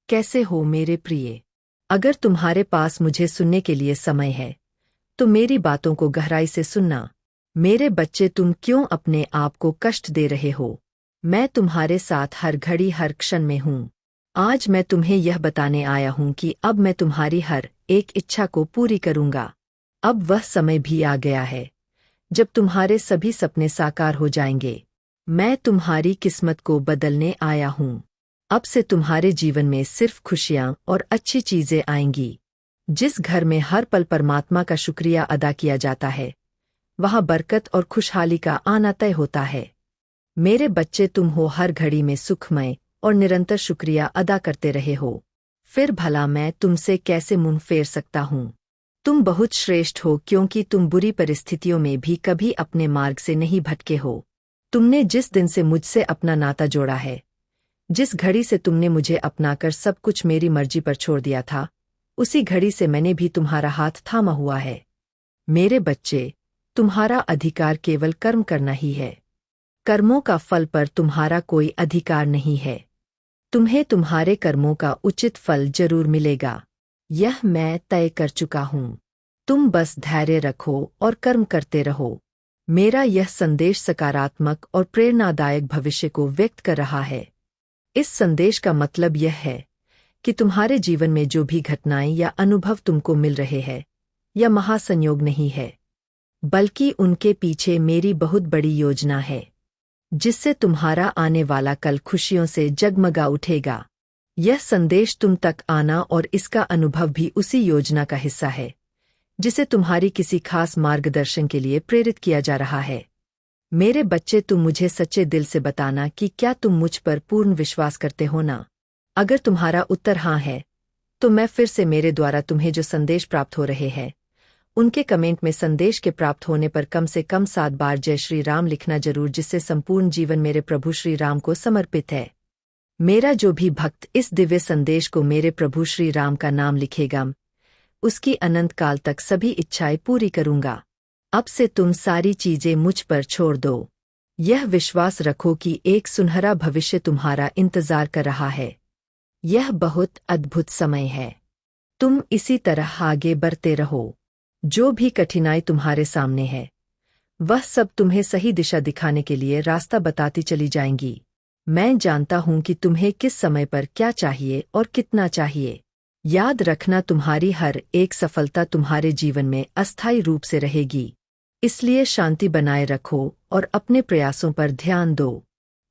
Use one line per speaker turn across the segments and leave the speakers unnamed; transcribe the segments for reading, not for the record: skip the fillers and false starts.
कैसे हो मेरे प्रिय? अगर तुम्हारे पास मुझे सुनने के लिए समय है तो मेरी बातों को गहराई से सुनना। मेरे बच्चे, तुम क्यों अपने आप को कष्ट दे रहे हो? मैं तुम्हारे साथ हर घड़ी हर क्षण में हूँ। आज मैं तुम्हें यह बताने आया हूँ कि अब मैं तुम्हारी हर एक इच्छा को पूरी करूँगा। अब वह समय भी आ गया है जब तुम्हारे सभी सपने साकार हो जाएंगे। मैं तुम्हारी किस्मत को बदलने आया हूँ। अब से तुम्हारे जीवन में सिर्फ खुशियाँ और अच्छी चीजें आएंगी। जिस घर में हर पल परमात्मा का शुक्रिया अदा किया जाता है, वहाँ बरकत और खुशहाली का आना तय होता है। मेरे बच्चे, तुम हो हर घड़ी में सुखमय और निरंतर शुक्रिया अदा करते रहे हो। फिर भला मैं तुमसे कैसे मुंह फेर सकता हूँ? तुम बहुत श्रेष्ठ हो क्योंकि तुम बुरी परिस्थितियों में भी कभी अपने मार्ग से नहीं भटके हो। तुमने जिस दिन से मुझसे अपना नाता जोड़ा है, जिस घड़ी से तुमने मुझे अपनाकर सब कुछ मेरी मर्जी पर छोड़ दिया था, उसी घड़ी से मैंने भी तुम्हारा हाथ थामा हुआ है। मेरे बच्चे, तुम्हारा अधिकार केवल कर्म करना ही है। कर्मों का फल पर तुम्हारा कोई अधिकार नहीं है। तुम्हें तुम्हारे कर्मों का उचित फल जरूर मिलेगा। यह मैं तय कर चुका हूँ। तुम बस धैर्य रखो और कर्म करते रहो। मेरा यह संदेश सकारात्मक और प्रेरणादायक भविष्य को व्यक्त कर रहा है। इस संदेश का मतलब यह है कि तुम्हारे जीवन में जो भी घटनाएं या अनुभव तुमको मिल रहे हैं, यह महासंयोग नहीं है, बल्कि उनके पीछे मेरी बहुत बड़ी योजना है, जिससे तुम्हारा आने वाला कल खुशियों से जगमगा उठेगा। यह संदेश तुम तक आना और इसका अनुभव भी उसी योजना का हिस्सा है, जिसे तुम्हारी किसी खास मार्गदर्शन के लिए प्रेरित किया जा रहा है। मेरे बच्चे, तुम मुझे सच्चे दिल से बताना कि क्या तुम मुझ पर पूर्ण विश्वास करते हो ना? अगर तुम्हारा उत्तर हाँ है, तो मैं फिर से मेरे द्वारा तुम्हें जो संदेश प्राप्त हो रहे हैं, उनके कमेंट में संदेश के प्राप्त होने पर कम से कम 7 बार जय श्री राम लिखना जरूर, जिससे संपूर्ण जीवन मेरे प्रभु श्री राम को समर्पित है। मेरा जो भी भक्त इस दिव्य संदेश को मेरे प्रभु श्री राम का नाम लिखेगा, उसकी अनंत काल तक सभी इच्छाएं पूरी करूंगा। अब से तुम सारी चीजें मुझ पर छोड़ दो। यह विश्वास रखो कि एक सुनहरा भविष्य तुम्हारा इंतजार कर रहा है। यह बहुत अद्भुत समय है। तुम इसी तरह आगे बढ़ते रहो। जो भी कठिनाई तुम्हारे सामने है, वह सब तुम्हें सही दिशा दिखाने के लिए रास्ता बताती चली जाएंगी। मैं जानता हूं कि तुम्हें किस समय पर क्या चाहिए और कितना चाहिए। याद रखना, तुम्हारी हर एक सफलता तुम्हारे जीवन में अस्थायी रूप से रहेगी। इसलिए शांति बनाए रखो और अपने प्रयासों पर ध्यान दो।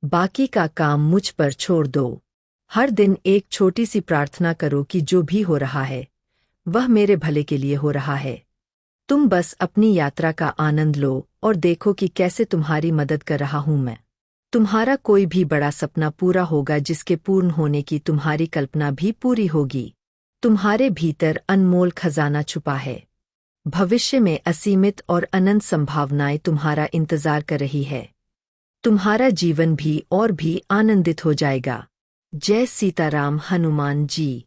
बाकी का काम मुझ पर छोड़ दो। हर दिन एक छोटी सी प्रार्थना करो कि जो भी हो रहा है, वह मेरे भले के लिए हो रहा है। तुम बस अपनी यात्रा का आनंद लो और देखो कि कैसे तुम्हारी मदद कर रहा हूं मैं। तुम्हारा कोई भी बड़ा सपना पूरा होगा, जिसके पूर्ण होने की तुम्हारी कल्पना भी पूरी होगी। तुम्हारे भीतर अनमोल खजाना छुपा है। भविष्य में असीमित और अनंत संभावनाएं तुम्हारा इंतजार कर रही है। तुम्हारा जीवन भी और भी आनंदित हो जाएगा। जय सीताराम हनुमान जी।